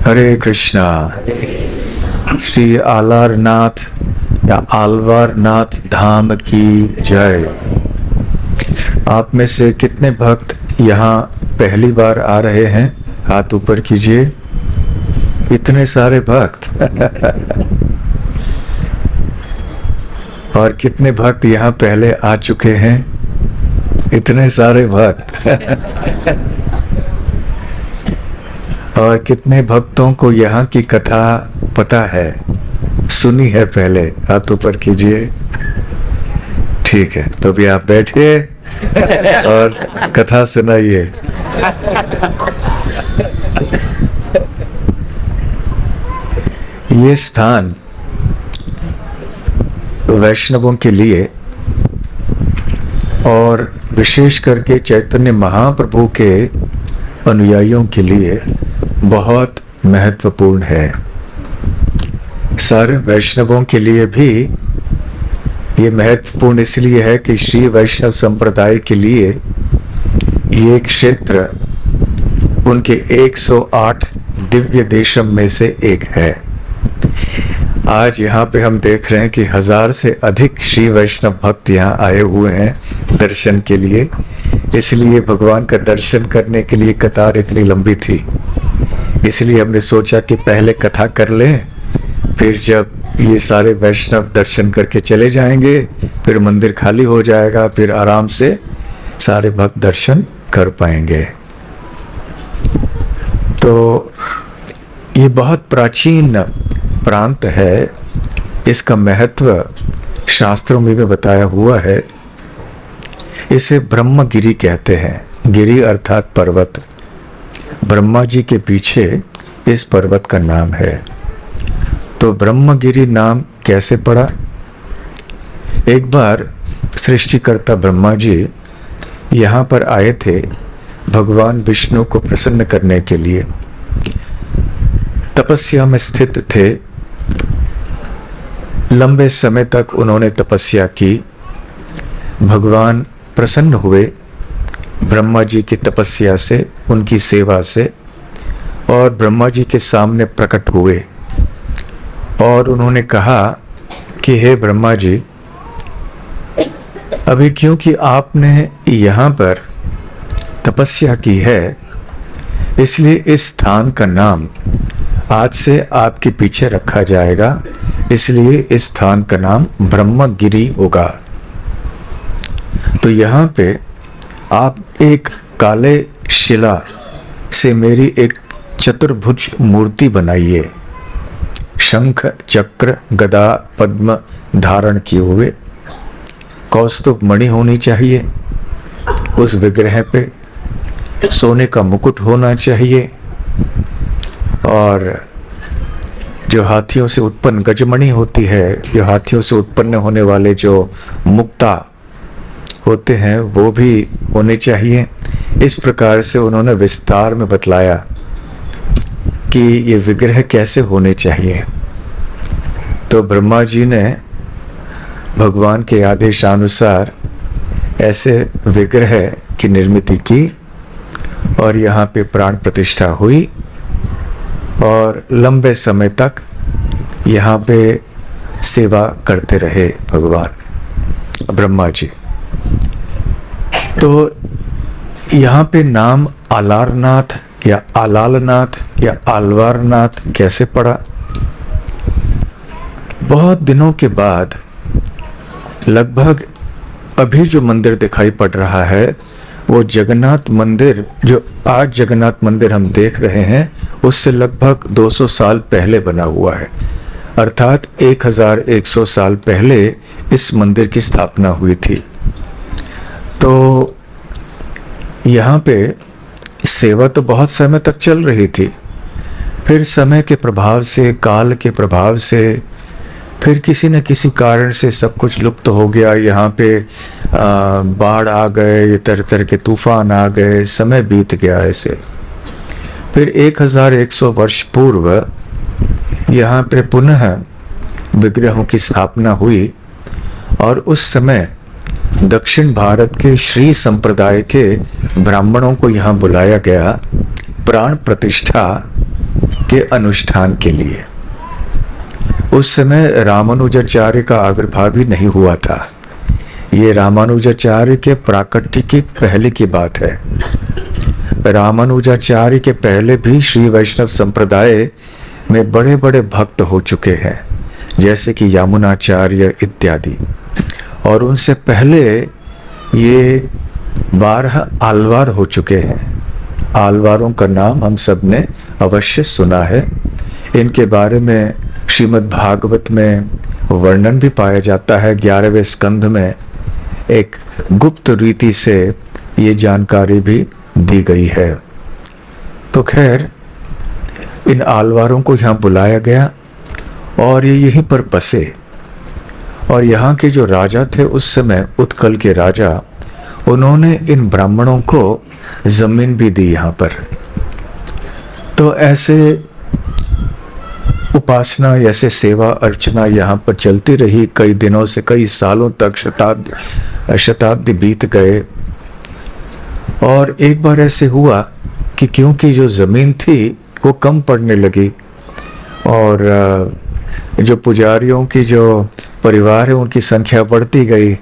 हरे कृष्णा। श्री आलारनाथ या आलवारनाथ धाम की जय। आप में से कितने भक्त यहाँ पहली बार आ रहे हैं? हाथ ऊपर कीजिए। इतने सारे भक्त और कितने भक्त यहाँ पहले आ चुके हैं? इतने सारे भक्त और कितने भक्तों को यहाँ की कथा पता है, सुनी है पहले? हाथ ऊपर कीजिए। ठीक है, तो भी आप बैठिए और कथा सुनाइए। ये स्थान वैष्णवों के लिए और विशेष करके चैतन्य महाप्रभु के अनुयायियों के लिए बहुत महत्वपूर्ण है। सारे वैष्णवों के लिए भी ये महत्वपूर्ण इसलिए है कि श्री वैष्णव संप्रदाय के लिए ये क्षेत्र उनके 108 दिव्य देशम में से एक है। आज यहाँ पे हम देख रहे हैं कि 1000 से अधिक श्री वैष्णव भक्त यहाँ आए हुए हैं दर्शन के लिए। इसलिए भगवान का दर्शन करने के लिए कतार इतनी लंबी थी। इसलिए हमने सोचा कि पहले कथा कर लें, फिर जब ये सारे वैष्णव दर्शन करके चले जाएंगे फिर मंदिर खाली हो जाएगा, फिर आराम से सारे भक्त दर्शन कर पाएंगे। तो ये बहुत प्राचीन प्रांत है। इसका महत्व शास्त्रों में भी बताया हुआ है। इसे ब्रह्मगिरी कहते हैं। गिरी अर्थात पर्वत। ब्रह्मा जी के पीछे इस पर्वत का नाम है। तो ब्रह्मगिरी नाम कैसे पड़ा? एक बार सृष्टिकर्ता ब्रह्मा जी यहाँ पर आए थे भगवान विष्णु को प्रसन्न करने के लिए। तपस्या में स्थित थे। लंबे समय तक उन्होंने तपस्या की। भगवान प्रसन्न हुए ब्रह्मा जी की तपस्या से, उनकी सेवा से, और ब्रह्मा जी के सामने प्रकट हुए और उन्होंने कहा कि हे ब्रह्मा जी, अभी क्योंकि आपने यहाँ पर तपस्या की है इसलिए इस स्थान का नाम आज से आपके पीछे रखा जाएगा। इसलिए इस स्थान का नाम ब्रह्मगिरी होगा। तो यहाँ पे आप एक काले शिला से मेरी एक चतुर्भुज मूर्ति बनाइए। शंख, चक्र, गदा, पद्म धारण किए हुए, कौस्तुभ मणि होनी चाहिए उस विग्रह पे, सोने का मुकुट होना चाहिए, और जो हाथियों से उत्पन्न गजमणि होती है, जो हाथियों से उत्पन्न होने वाले जो मुक्ता होते हैं वो भी होने चाहिए। इस प्रकार से उन्होंने विस्तार में बतलाया कि ये विग्रह कैसे होने चाहिए। तो ब्रह्मा जी ने भगवान के आदेशानुसार ऐसे विग्रह की निर्मित की और यहाँ पे प्राण प्रतिष्ठा हुई और लंबे समय तक यहाँ पे सेवा करते रहे भगवान ब्रह्मा जी। तो यहाँ पे नाम आलारनाथ या आलालनाथ या आलवारनाथ कैसे पड़ा? बहुत दिनों के बाद लगभग अभी जो मंदिर दिखाई पड़ रहा है वो जगन्नाथ मंदिर, जो आज जगन्नाथ मंदिर हम देख रहे हैं, उससे लगभग 200 साल पहले बना हुआ है। अर्थात 1100 साल पहले इस मंदिर की स्थापना हुई थी। तो यहाँ पे सेवा तो बहुत समय तक चल रही थी। फिर समय के प्रभाव से, काल के प्रभाव से, फिर किसी न किसी कारण से सब कुछ लुप्त हो गया। यहाँ पे बाढ़ आ गए, तरह तरह के तूफान आ गए, समय बीत गया ऐसे। फिर 1100 वर्ष पूर्व यहाँ पे पुनः विग्रहों की स्थापना हुई और उस समय दक्षिण भारत के श्री संप्रदाय के ब्राह्मणों को यहाँ बुलाया गया। प्राण प्रतिष्ठा के अनुष्ठान के लिए। उस समय रामानुजाचार्य का आविर्भाव भी नहीं हुआ था। ये रामानुजाचार्य के प्राकट्य की पहले की बात है। रामानुजाचार्य के पहले भी श्री वैष्णव संप्रदाय में बड़े बड़े भक्त हो चुके हैं, जैसे कि यमुनाचार्य इत्यादि। और उनसे पहले ये 12 आलवार हो चुके हैं। आलवारों का नाम हम सब ने अवश्य सुना है। इनके बारे में श्रीमद् भागवत में वर्णन भी पाया जाता है। 11वें स्कंध में एक गुप्त रीति से ये जानकारी भी दी गई है। तो खैर, इन आलवारों को यहाँ बुलाया गया और ये यहीं पर बसे। और यहाँ के जो राजा थे उस समय, उत्कल के राजा, उन्होंने इन ब्राह्मणों को जमीन भी दी यहाँ पर। तो ऐसे उपासना, ऐसे सेवा अर्चना यहाँ पर चलती रही कई दिनों से, कई सालों तक, शताब्दी बीत गए। और एक बार ऐसे हुआ कि क्योंकि जो ज़मीन थी वो कम पड़ने लगी और जो पुजारियों की जो परिवार है उनकी संख्या बढ़ती गई,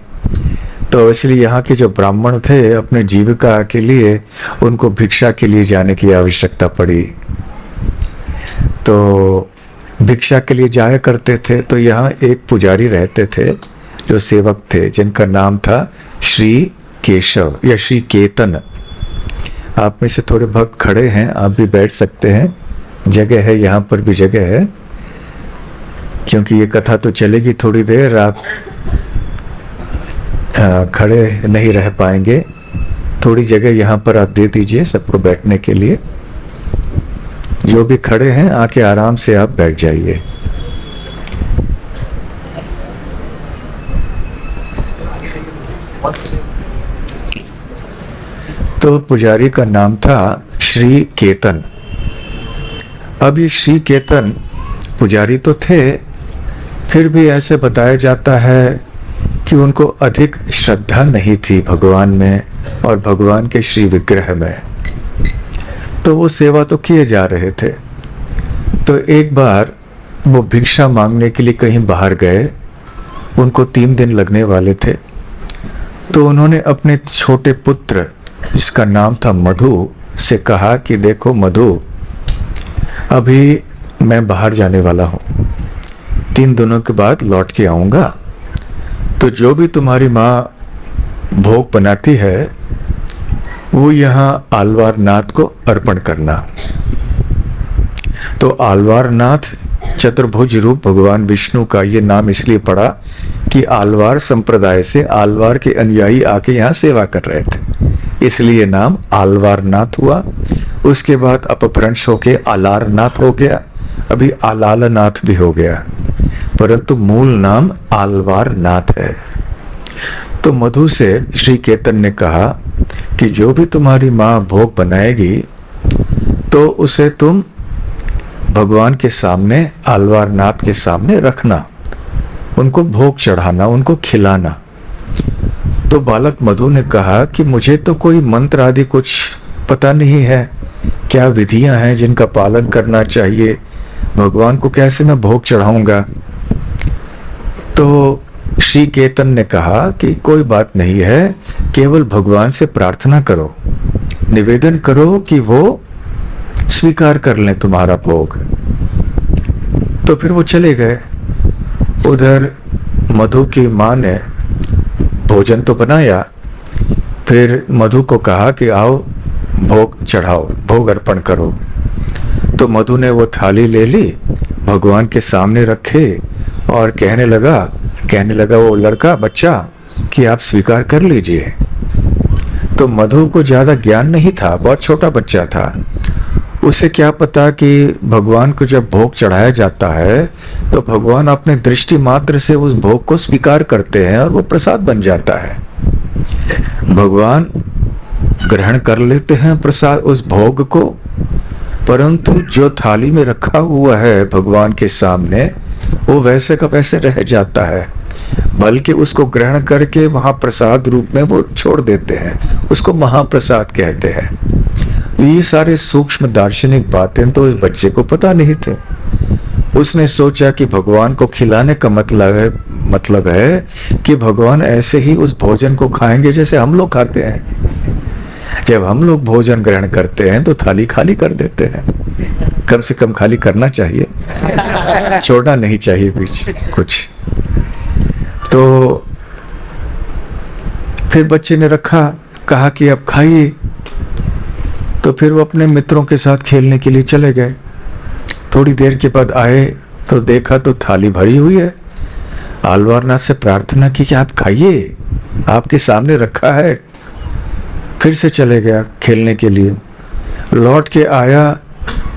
तो इसलिए यहाँ के जो ब्राह्मण थे अपने जीविका के लिए उनको भिक्षा के लिए जाने की आवश्यकता पड़ी। तो भिक्षा के लिए जाया करते थे। तो यहाँ एक पुजारी रहते थे जो सेवक थे, जिनका नाम था श्री केशव या श्री केतन। आप में से थोड़े भक्त खड़े हैं, आप भी बैठ सकते हैं, जगह है, यहाँ पर भी जगह है, क्योंकि ये कथा तो चलेगी थोड़ी देर, आप खड़े नहीं रह पाएंगे। थोड़ी जगह यहाँ पर आप दे दीजिए सबको बैठने के लिए। जो भी खड़े हैं आके आराम से आप बैठ जाइए। तो पुजारी का नाम था श्री केतन। अब ये श्री केतन पुजारी तो थे, फिर भी ऐसे बताया जाता है कि उनको अधिक श्रद्धा नहीं थी भगवान में और भगवान के श्री विग्रह में। तो वो सेवा तो किए जा रहे थे। तो एक बार वो भिक्षा मांगने के लिए कहीं बाहर गए। उनको 3 दिन लगने वाले थे। तो उन्होंने अपने छोटे पुत्र, जिसका नाम था मधु, से कहा कि देखो मधु, अभी मैं बाहर जाने वाला हूँ, 3 दिनों के बाद लौट के आऊँगा। तो जो भी तुम्हारी माँ भोग बनाती है वो यहाँ आलवार नाथ को अर्पण करना। तो आलवार नाथ चतुर्भुज रूप भगवान विष्णु का ये नाम इसलिए पड़ा कि आलवार संप्रदाय से आलवार के अनुयायी आके यहाँ सेवा कर रहे थे, इसलिए नाम आलवार नाथ हुआ। उसके बाद अपभ्रंश होके आलार नाथ हो गया, अभी आलाल नाथ भी हो गया, परंतु मूल नाम आलवार नाथ है। तो मधु से श्री केतन ने कहा कि जो भी तुम्हारी माँ भोग बनाएगी तो उसे तुम भगवान के सामने, आलवार नाथ के सामने रखना, उनको भोग चढ़ाना, उनको खिलाना। तो बालक मधु ने कहा कि मुझे तो कोई मंत्र आदि कुछ पता नहीं है, क्या विधियां हैं जिनका पालन करना चाहिए, भगवान को कैसे मैं भोग चढ़ाऊंगा। तो श्री केतन ने कहा कि कोई बात नहीं है, केवल भगवान से प्रार्थना करो, निवेदन करो कि वो स्वीकार कर लें तुम्हारा भोग। तो फिर वो चले गए। उधर मधु की माँ ने भोजन तो बनाया, फिर मधु को कहा कि आओ भोग चढ़ाओ, भोग अर्पण करो। तो मधु ने वो थाली ले ली, भगवान के सामने रखे और कहने लगा वो लड़का, बच्चा, कि आप स्वीकार कर लीजिए। तो मधु को ज़्यादा ज्ञान नहीं था, बहुत छोटा बच्चा था। उसे क्या पता कि भगवान को जब भोग चढ़ाया जाता है तो भगवान अपने दृष्टि मात्र से उस भोग को स्वीकार करते हैं और वो प्रसाद बन जाता है। भगवान ग्रहण कर लेते हैं प्रसाद, उस भोग को, परंतु जो थाली में रखा हुआ है भगवान के सामने वो वैसे का वैसे रह जाता है, बल्कि उसको ग्रहण करके वहाँ प्रसाद रूप में वो छोड़ देते हैं, उसको महाप्रसाद कहते हैं। ये सारे सूक्ष्म दार्शनिक बातें तो इस बच्चे को पता नहीं थे। उसने सोचा कि भगवान को खिलाने का मतलब है कि भगवान ऐसे ही उस भोजन को खाएंगे जैसे हम लोग खाते हैं। जब हम लोग भोजन ग्रहण करते हैं तो थाली खाली कर देते हैं। कम से कम खाली करना चाहिए, छोड़ना नहीं चाहिए बीच कुछ। तो फिर बच्चे ने रखा, कहा कि अब खाइए। तो फिर वो अपने मित्रों के साथ खेलने के लिए चले गए। थोड़ी देर के बाद आए तो देखा तो थाली भरी हुई है। आलवारनाथ से प्रार्थना की कि आप खाइए, आपके सामने रखा है। फिर से चले गया खेलने के लिए। लौट के आया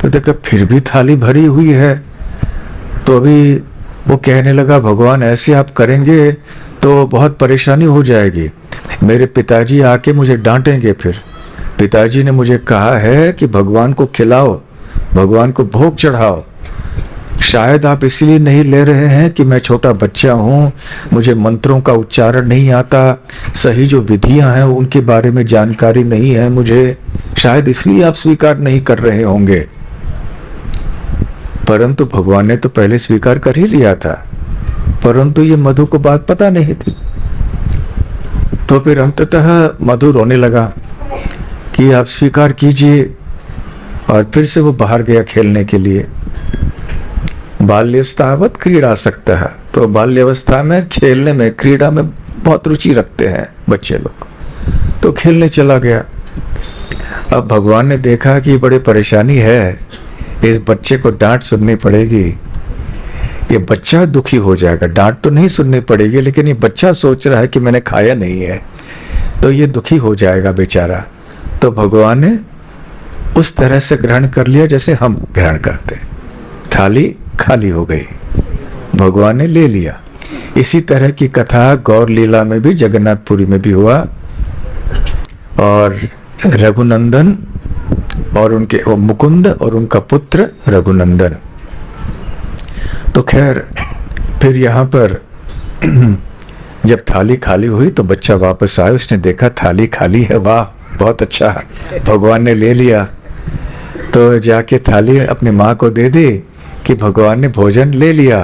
तो देखा फिर भी थाली भरी हुई है। तो अभी वो कहने लगा, भगवान ऐसे आप करेंगे तो बहुत परेशानी हो जाएगी, मेरे पिताजी आके मुझे डांटेंगे। फिर पिताजी ने मुझे कहा है कि भगवान को खिलाओ, भगवान को भोग चढ़ाओ। शायद आप इसलिए नहीं ले रहे हैं कि मैं छोटा बच्चा हूँ, मुझे मंत्रों का उच्चारण नहीं आता, सही जो विधियां हैं उनके बारे में जानकारी नहीं है मुझे, शायद इसलिए आप स्वीकार नहीं कर रहे होंगे। परंतु भगवान ने तो पहले स्वीकार कर ही लिया था, परंतु ये मधु को बात पता नहीं थी। तो फिर अंततः मधु रोने लगा कि आप स्वीकार कीजिए, और फिर से वो बाहर गया खेलने के लिए। बाल्यस्तावत क्रीड़ा सकता है, तो बाल्यावस्था में खेलने में, क्रीड़ा में बहुत रुचि रखते हैं बच्चे लोग। तो खेलने चला गया। अब भगवान ने देखा कि बड़ी परेशानी है, इस बच्चे को डांट सुननी पड़ेगी, ये बच्चा दुखी हो जाएगा। डांट तो नहीं सुननी पड़ेगी, लेकिन ये बच्चा सोच रहा है कि मैंने खाया नहीं है, तो ये दुखी हो जाएगा बेचारा। तो भगवान ने उस तरह से ग्रहण कर लिया जैसे हम ग्रहण करते। थाली खाली हो गई, भगवान ने ले लिया। इसी तरह की कथा गौर लीला में भी, जगन्नाथपुरी में भी हुआ। और रघुनंदन और उनके मुकुंद और उनका पुत्र रघुनंदन। तो खैर फिर यहाँ पर जब थाली खाली हुई तो बच्चा वापस आया, उसने देखा थाली खाली है, वाह बहुत अच्छा, भगवान ने ले लिया। तो जाके थाली अपनी माँ को दे दी कि भगवान ने भोजन ले लिया।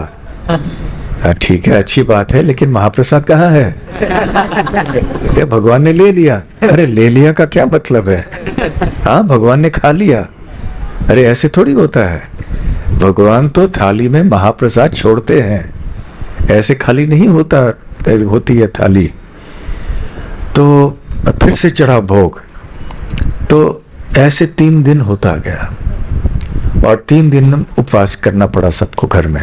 ठीक है, अच्छी बात है, लेकिन महाप्रसाद कहाँ है? क्या भगवान ने ले लिया? अरे ले लिया का क्या मतलब है? हाँ, भगवान ने खा लिया। अरे ऐसे थोड़ी होता है, भगवान तो थाली में महाप्रसाद छोड़ते हैं, ऐसे खाली नहीं होती है थाली। तो फिर से चढ़ा भोग। तो ऐसे 3 दिन होता गया, और 3 दिन उपवास करना पड़ा सबको घर में।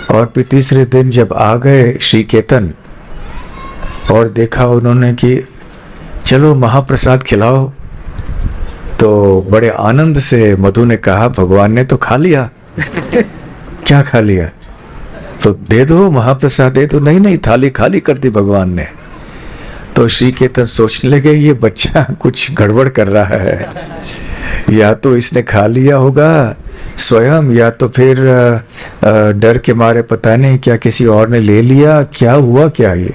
और फिर तीसरे दिन जब आ गए श्री केतन और देखा उन्होंने कि चलो महाप्रसाद खिलाओ, तो बड़े आनंद से मधु ने कहा भगवान ने तो खा लिया। क्या खा लिया? तो दे दो महाप्रसाद, दे दो। नहीं, थाली खाली कर दी भगवान ने। तो श्री केतन सोचने लगे ये बच्चा कुछ गड़बड़ कर रहा है, या तो इसने खा लिया होगा स्वयं, या तो फिर डर के मारे पता नहीं क्या किसी और ने ले लिया, क्या हुआ क्या ये।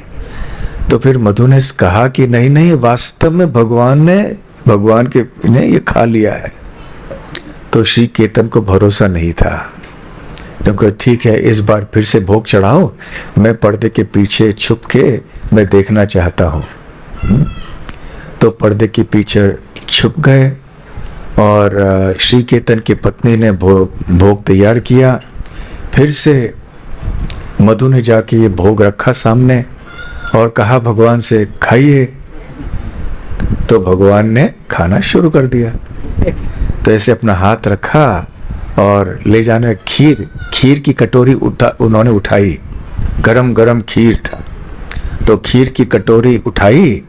तो फिर मधु ने कहा कि नहीं, वास्तव में भगवान ने ये खा लिया है। तो श्री केतन को भरोसा नहीं था, क्योंकि ठीक है इस बार फिर से भोग चढ़ाओ, मैं पर्दे के पीछे छुप के मैं देखना चाहता हूँ। तो पर्दे के पीछे छुप गए, और श्री केतन की पत्नी ने भोग तैयार किया। फिर से मधु ने जाके ये भोग रखा सामने और कहा भगवान से खाइए। तो भगवान ने खाना शुरू कर दिया। तो ऐसे अपना हाथ रखा और ले जाने खीर की कटोरी उन्होंने उठाई, गरम गरम खीर था। तो खीर की कटोरी उठाई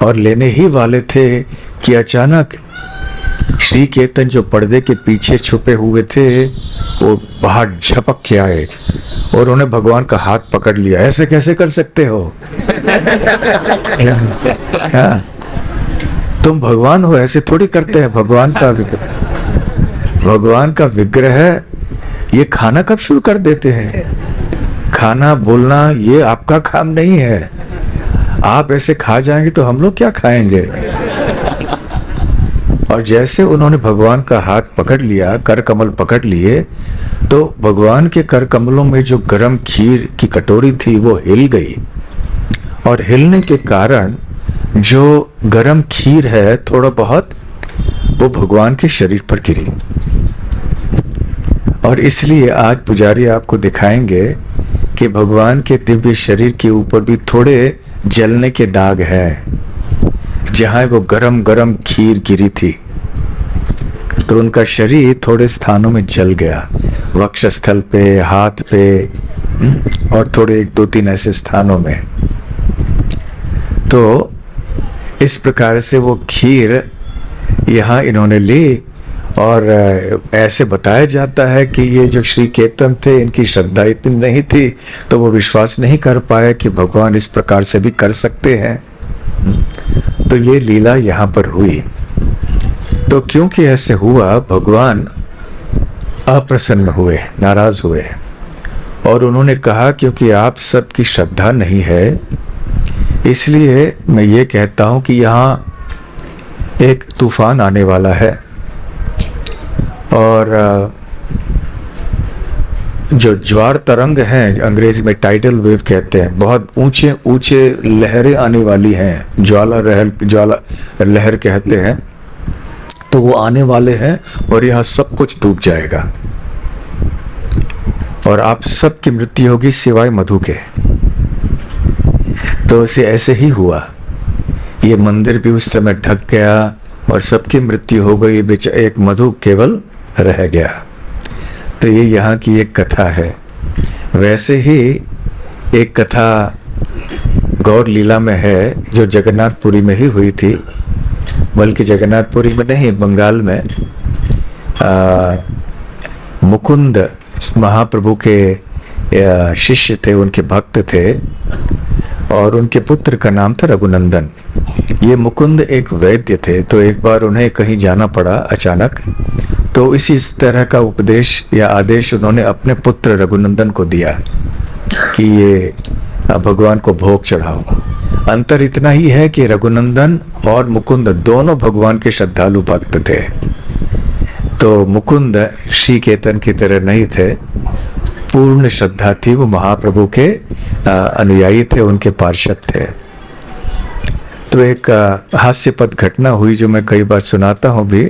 और लेने ही वाले थे कि अचानक श्री केतन जो पर्दे के पीछे छुपे हुए थे वो बाहर झपक के आए और उन्होंने भगवान का हाथ पकड़ लिया। ऐसे कैसे कर सकते हो? हाँ, तुम भगवान हो, ऐसे थोड़ी करते हैं। भगवान का विग्रह है, ये खाना कब शुरू कर देते हैं? खाना बोलना ये आपका काम नहीं है। आप ऐसे खा जाएंगे तो हम लोग क्या खाएंगे? और जैसे उन्होंने भगवान का हाथ पकड़ लिया, कर कमल पकड़ लिए, तो भगवान के कर कमलों में जो गरम खीर की कटोरी थी वो हिल गई, और हिलने के कारण जो गरम खीर है थोड़ा बहुत वो भगवान के शरीर पर गिरी। और इसलिए आज पुजारी आपको दिखाएंगे कि भगवान के दिव्य शरीर के ऊपर भी थोड़े जलने के दाग हैं, जहां वो गरम गरम खीर गिरी थी तो उनका शरीर थोड़े स्थानों में जल गया, वक्षस्थल पे, हाथ पे, और थोड़े 1-2-3 ऐसे स्थानों में। तो इस प्रकार से वो खीर यहाँ इन्होंने ली, और ऐसे बताया जाता है कि ये जो श्री केतन थे, इनकी श्रद्धा इतनी नहीं थी तो वो विश्वास नहीं कर पाए कि भगवान इस प्रकार से भी कर सकते हैं। तो ये लीला यहाँ पर हुई। तो क्योंकि ऐसे हुआ, भगवान अप्रसन्न हुए, नाराज हुए, और उन्होंने कहा क्योंकि आप सबकी श्रद्धा नहीं है, इसलिए मैं ये कहता हूँ कि यहाँ एक तूफान आने वाला है, और जो ज्वार तरंग हैं, अंग्रेजी में टाइडल वेव कहते हैं, बहुत ऊंचे ऊंचे लहरें आने वाली हैं, ज्वाला लहर कहते हैं, तो वो आने वाले हैं और यह सब कुछ डूब जाएगा और आप सबकी मृत्यु होगी सिवाय मधु के। तो उसे ऐसे ही हुआ, ये मंदिर भी उस समय ढक गया और सबकी मृत्यु हो गई, एक मधु केवल रह गया। तो ये यहाँ की एक कथा है। वैसे ही एक कथा गौर लीला में है जो जगन्नाथपुरी में ही हुई थी, बल्कि जगन्नाथपुरी में नहीं, बंगाल में। मुकुंद महाप्रभु के शिष्य थे, उनके भक्त थे, और उनके पुत्र का नाम था रघुनंदन। ये मुकुंद एक वैद्य थे, तो एक बार उन्हें कहीं जाना पड़ा अचानक, तो इसी तरह का उपदेश या आदेश उन्होंने अपने पुत्र रघुनंदन को दिया कि ये भगवान को भोग चढ़ाओ। अंतर इतना ही है कि रघुनंदन और मुकुंद दोनों भगवान के श्रद्धालु भक्त थे। तो मुकुंद श्री केतन की तरह नहीं थे, पूर्ण श्रद्धा थी, वो महाप्रभु के अनुयायी थे, उनके पार्षद थे। तो एक हास्यपद घटना हुई जो मैं कई बार सुनाता हूँ भी,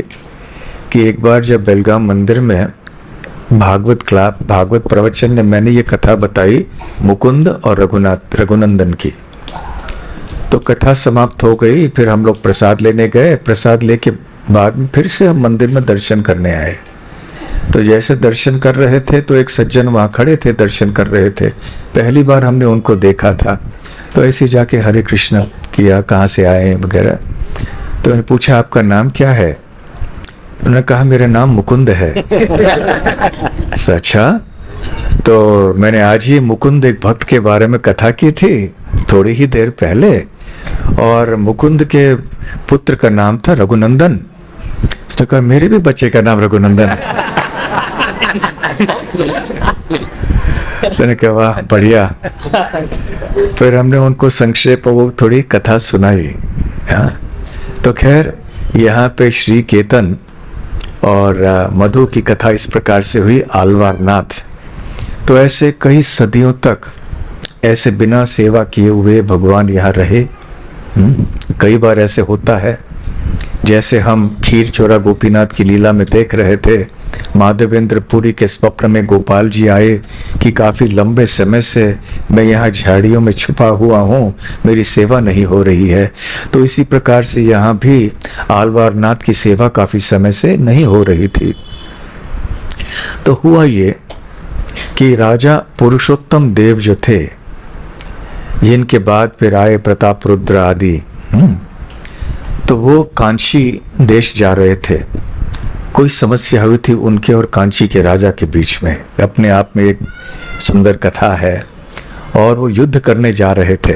कि एक बार जब बेलगाम मंदिर में भागवत प्रवचन में मैंने ये कथा बताई मुकुंद और रघुनंदन की, तो कथा समाप्त हो गई। फिर हम लोग प्रसाद लेने गए, प्रसाद लेके बाद में फिर से हम मंदिर में दर्शन करने आए। तो जैसे दर्शन कर रहे थे तो एक सज्जन वहाँ खड़े थे, दर्शन कर रहे थे, पहली बार हमने उनको देखा था। तो ऐसे जाके हरे कृष्ण किया, कहाँ से आए वगैरह। तो मैंने पूछा आपका नाम क्या है? उन्होंने कहा मेरा नाम मुकुंद है। अच्छा, तो मैंने आज ही मुकुंद एक भक्त के बारे में कथा की थी थोड़ी ही देर पहले, और मुकुंद के पुत्र का नाम था रघुनंदन। उसने कहा मेरे भी बच्चे का नाम रघुनंदन है। उसने कहा वाह बढ़िया। फिर हमने उनको संक्षेप वो थोड़ी कथा सुनाई। तो खैर यहाँ पे श्री केतन और मधु की कथा इस प्रकार से हुई, आलवारनाथ। तो ऐसे कई सदियों तक ऐसे बिना सेवा किए हुए भगवान यहाँ रहे। कई बार ऐसे होता है, जैसे हम खीर चोरा गोपीनाथ की लीला में देख रहे थे, माधवेंद्र पुरी के स्वप्न में गोपाल जी आए कि काफ़ी लंबे समय से मैं यहाँ झाड़ियों में छुपा हुआ हूँ, मेरी सेवा नहीं हो रही है। तो इसी प्रकार से यहाँ भी आलवारनाथ की सेवा काफ़ी समय से नहीं हो रही थी। तो हुआ ये कि राजा पुरुषोत्तम देव जो थे, जिनके बाद फिर आए प्रताप रुद्र आदि, तो वो कांची देश जा रहे थे। कोई समस्या हुई थी उनके और कांची के राजा के बीच में, अपने आप में एक सुंदर कथा है, और वो युद्ध करने जा रहे थे।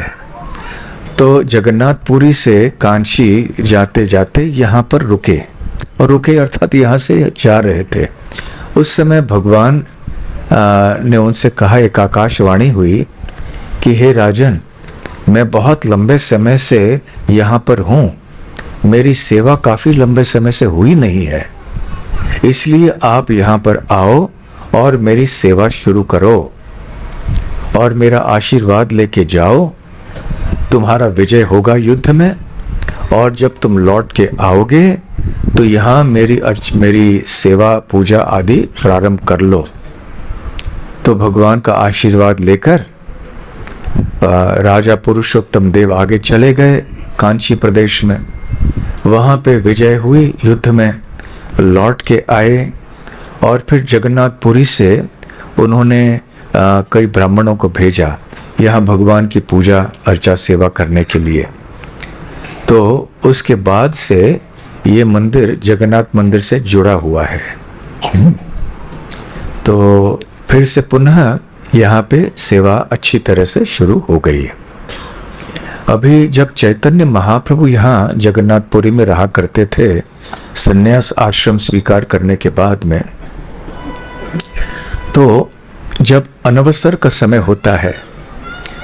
तो जगन्नाथपुरी से कांची जाते जाते यहाँ पर रुके, और रुके अर्थात यहाँ से जा रहे थे। उस समय भगवान ने उनसे कहा, एक आकाशवाणी हुई कि हे राजन, मैं बहुत लंबे समय से यहाँ पर हूँ, मेरी सेवा काफ़ी लंबे समय से हुई नहीं है, इसलिए आप यहाँ पर आओ और मेरी सेवा शुरू करो और मेरा आशीर्वाद लेके जाओ। तुम्हारा विजय होगा युद्ध में, और जब तुम लौट के आओगे तो यहाँ मेरी सेवा पूजा आदि प्रारंभ कर लो। तो भगवान का आशीर्वाद लेकर राजा पुरुषोत्तम देव आगे चले गए कांची प्रदेश में। वहाँ पे विजय हुई, युद्ध में लौट के आए और फिर जगन्नाथपुरी से उन्होंने कई ब्राह्मणों को भेजा यहाँ भगवान की पूजा अर्चा सेवा करने के लिए। तो उसके बाद से ये मंदिर जगन्नाथ मंदिर से जुड़ा हुआ है। तो फिर से पुनः यहाँ पे सेवा अच्छी तरह से शुरू हो गई। अभी जब चैतन्य महाप्रभु यहाँ जगन्नाथपुरी में रहा करते थे, संन्यास आश्रम स्वीकार करने के बाद में, तो जब अनवसर का समय होता है,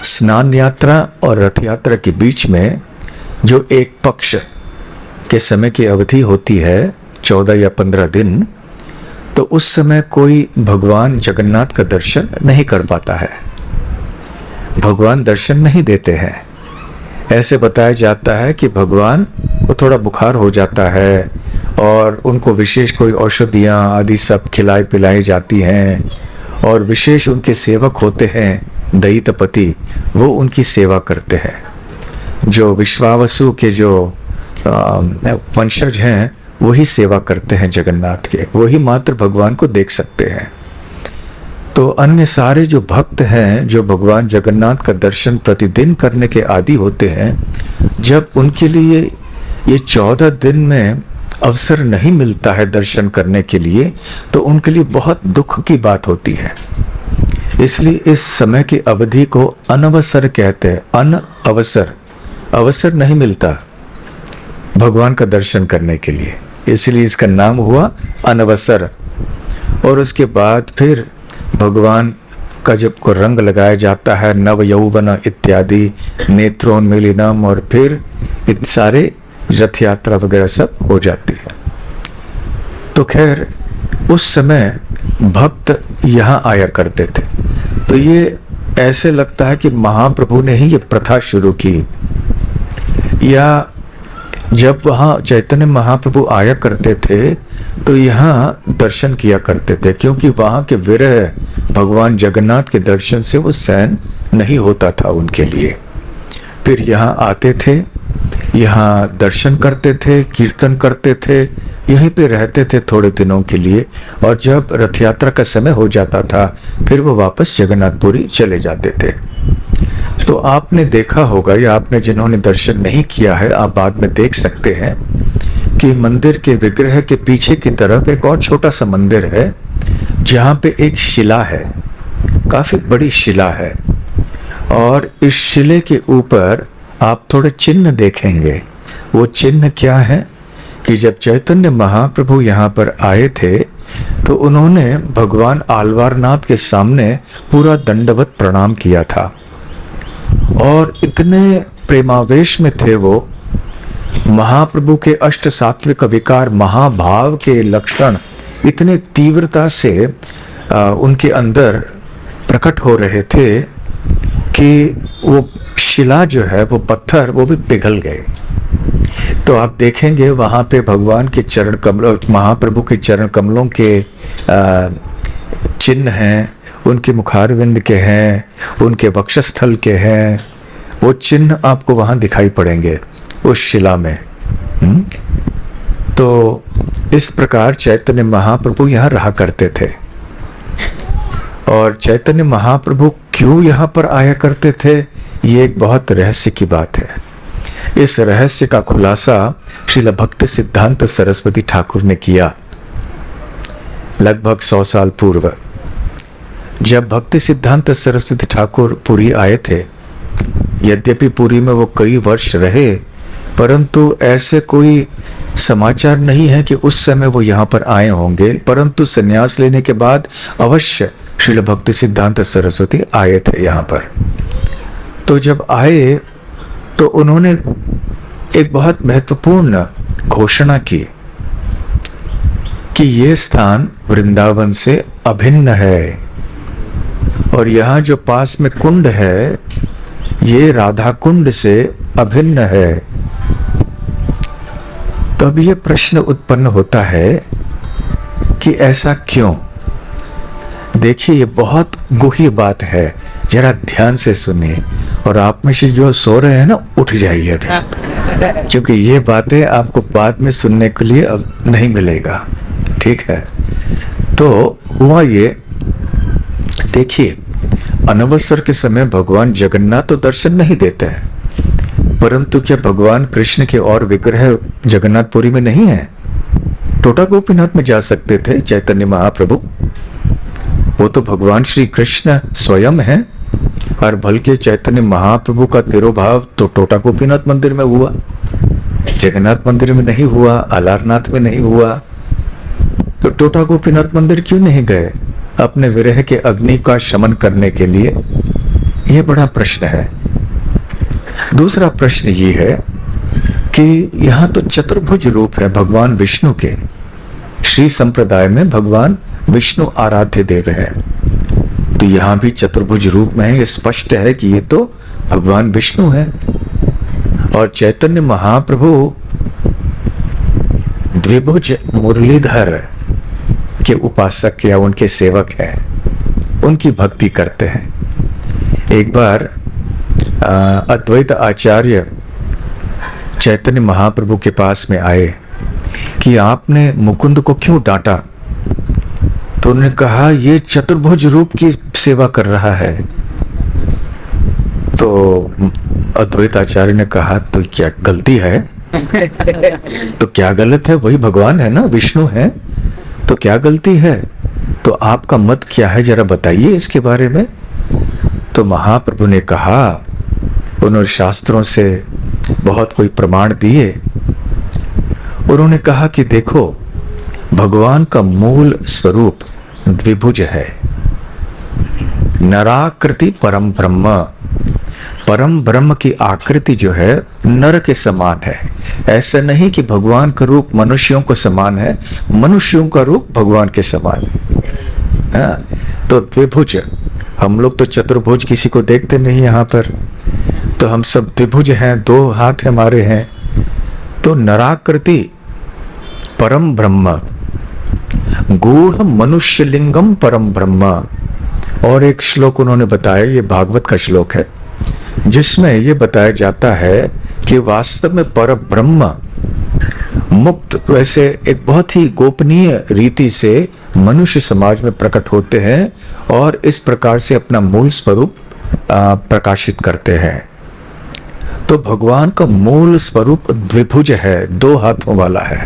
स्नान यात्रा और रथ यात्रा के बीच में जो एक पक्ष के समय की अवधि होती है 14 या 15 दिन, तो उस समय कोई भगवान जगन्नाथ का दर्शन नहीं कर पाता है, भगवान दर्शन नहीं देते हैं। ऐसे बताया जाता है कि भगवान को थोड़ा बुखार हो जाता है और उनको विशेष कोई औषधियाँ आदि सब खिलाई पिलाई जाती हैं, और विशेष उनके सेवक होते हैं दैत्यपति, वो उनकी सेवा करते हैं। जो विश्वावसु के जो वंशज हैं वही सेवा करते हैं जगन्नाथ के, वही मात्र भगवान को देख सकते हैं। तो अन्य सारे जो भक्त हैं, जो भगवान जगन्नाथ का दर्शन प्रतिदिन करने के आदी होते हैं, जब उनके लिए ये 14 दिन में अवसर नहीं मिलता है दर्शन करने के लिए, तो उनके लिए बहुत दुख की बात होती है। इसलिए इस समय की अवधि को अनवसर कहते हैं। अनअवसर, अवसर नहीं मिलता भगवान का दर्शन करने के लिए, इसलिए इसका नाम हुआ अनवसर। और उसके बाद फिर भगवान का जब को रंग लगाया जाता है, नव यौवन इत्यादि, नेत्रोन्मीलिनम, और फिर इत सारे रथ यात्रा वगैरह सब हो जाती है। तो खैर उस समय भक्त यहाँ आया करते थे। तो ये ऐसे लगता है कि महाप्रभु ने ही ये प्रथा शुरू की, या जब वहाँ चैतन्य महाप्रभु आया करते थे तो यहाँ दर्शन किया करते थे, क्योंकि वहाँ के विरह भगवान जगन्नाथ के दर्शन से वो सहन नहीं होता था उनके लिए। फिर यहाँ आते थे, यहाँ दर्शन करते थे, कीर्तन करते थे, यहीं पे रहते थे थोड़े दिनों के लिए, और जब रथ यात्रा का समय हो जाता था फिर वो वापस जगन्नाथपुरी चले जाते थे। तो आपने देखा होगा, या आपने जिन्होंने दर्शन नहीं किया है, आप बाद में देख सकते हैं कि मंदिर के विग्रह के पीछे की तरफ एक और छोटा सा मंदिर है, जहाँ पे एक शिला है, काफी बड़ी शिला है, और इस शिले के ऊपर आप थोड़े चिन्ह देखेंगे। वो चिन्ह क्या है कि जब चैतन्य महाप्रभु यहाँ पर आए थे तो उन्होंने भगवान आलवारनाथ के सामने पूरा दंडवत प्रणाम किया था, और इतने प्रेमावेश में थे वो, महाप्रभु के अष्ट सात्विक विकार महाभाव के लक्षण इतने तीव्रता से उनके अंदर प्रकट हो रहे थे कि वो शिला जो है, वो पत्थर, वो भी पिघल गए। तो आप देखेंगे वहाँ पे भगवान के चरण कमलों, महाप्रभु के चरण कमलों के चिन्ह हैं, उनके मुखारविंद के हैं, उनके वक्षस्थल के हैं, वो चिन्ह आपको वहाँ दिखाई पड़ेंगे उस शिला में। तो इस प्रकार चैतन्य महाप्रभु यहाँ रहा करते थे। और चैतन्य महाप्रभु क्यों यहाँ पर आया करते थे, ये एक बहुत रहस्य की बात है। इस रहस्य का खुलासा श्रील भक्ति सिद्धांत सरस्वती ठाकुर ने किया लगभग 100 साल पूर्व। जब भक्ति सिद्धांत सरस्वती ठाकुर पुरी आए थे, यद्यपि पुरी में वो कई वर्ष रहे, परंतु ऐसे कोई समाचार नहीं है कि उस समय वो यहाँ पर आए होंगे, परंतु संन्यास लेने के बाद अवश्य श्रील भक्ति सिद्धांत सरस्वती आए थे यहाँ पर। तो जब आए तो उन्होंने एक बहुत महत्वपूर्ण घोषणा की कि ये स्थान वृंदावन से अभिन्न है और यहाँ जो पास में कुंड है ये राधा कुंड से अभिन्न है। तो अब ये प्रश्न उत्पन्न होता है कि ऐसा क्यों? देखिए, ये बहुत गूढ़ी बात है, जरा ध्यान से सुनिए और आप में से जो सो रहे हैं ना, उठ जाइए अभी, क्योंकि ये बातें आपको बाद में सुनने के लिए अब नहीं मिलेगा। ठीक है? तो हुआ ये, देखिए, अनवसर के समय भगवान जगन्नाथ तो दर्शन नहीं देते हैं, परंतु क्या भगवान कृष्ण के और विग्रह जगन्नाथपुरी में नहीं है? टोटा गोपीनाथ में जा सकते थे चैतन्य महाप्रभु, वो तो भगवान श्री कृष्ण स्वयं हैं। और बल्कि चैतन्य महाप्रभु का तिरोभाव तो टोटा गोपीनाथ मंदिर में हुआ, जगन्नाथ मंदिर में नहीं हुआ, अलारनाथ में नहीं हुआ। तो टोटा गोपीनाथ मंदिर क्यों नहीं गए अपने विरह के अग्नि का शमन करने के लिए? यह बड़ा प्रश्न है। दूसरा प्रश्न ये है कि यहाँ तो चतुर्भुज रूप है भगवान विष्णु के। श्री संप्रदाय में भगवान विष्णु आराध्य देव है, तो यहाँ भी चतुर्भुज रूप में है। ये स्पष्ट है कि ये तो भगवान विष्णु है। और चैतन्य महाप्रभु द्विभुज मुरलीधर के उपासक या उनके सेवक हैं, उनकी भक्ति करते हैं। एक बार अद्वैत आचार्य चैतन्य महाप्रभु के पास में आए कि आपने मुकुंद को क्यों डांटा? तो उन्होंने कहा ये चतुर्भुज रूप की सेवा कर रहा है। तो अद्वैत आचार्य ने कहा तो क्या गलती है? तो क्या गलत है? वही भगवान है ना, विष्णु है, तो क्या गलती है? तो आपका मत क्या है, जरा बताइए इसके बारे में। तो महाप्रभु ने कहा, उन्होंने शास्त्रों से बहुत कोई प्रमाण दिए। उन्होंने कहा कि देखो, भगवान का मूल स्वरूप द्विभुज है, नराकृति परम ब्रह्म। परम ब्रह्म की आकृति जो है नर के समान है। ऐसा नहीं कि भगवान का रूप मनुष्यों को समान है, मनुष्यों का रूप भगवान के समान है। तो द्विभुज, हम लोग तो चतुर्भुज किसी को देखते नहीं यहाँ पर, तो हम सब द्विभुज हैं, दो हाथ हमारे हैं। तो नराकृति परम ब्रह्म, गूढ़ मनुष्य लिंगम परम ब्रह्म। और एक श्लोक उन्होंने बताया, ये भागवत का श्लोक है, जिसमें ये बताया जाता है कि वास्तव में पर ब्रह्म मुक्त वैसे एक बहुत ही गोपनीय रीति से मनुष्य समाज में प्रकट होते हैं और इस प्रकार से अपना मूल स्वरूप प्रकाशित करते हैं। तो भगवान का मूल स्वरूप द्विभुज है, दो हाथों वाला है।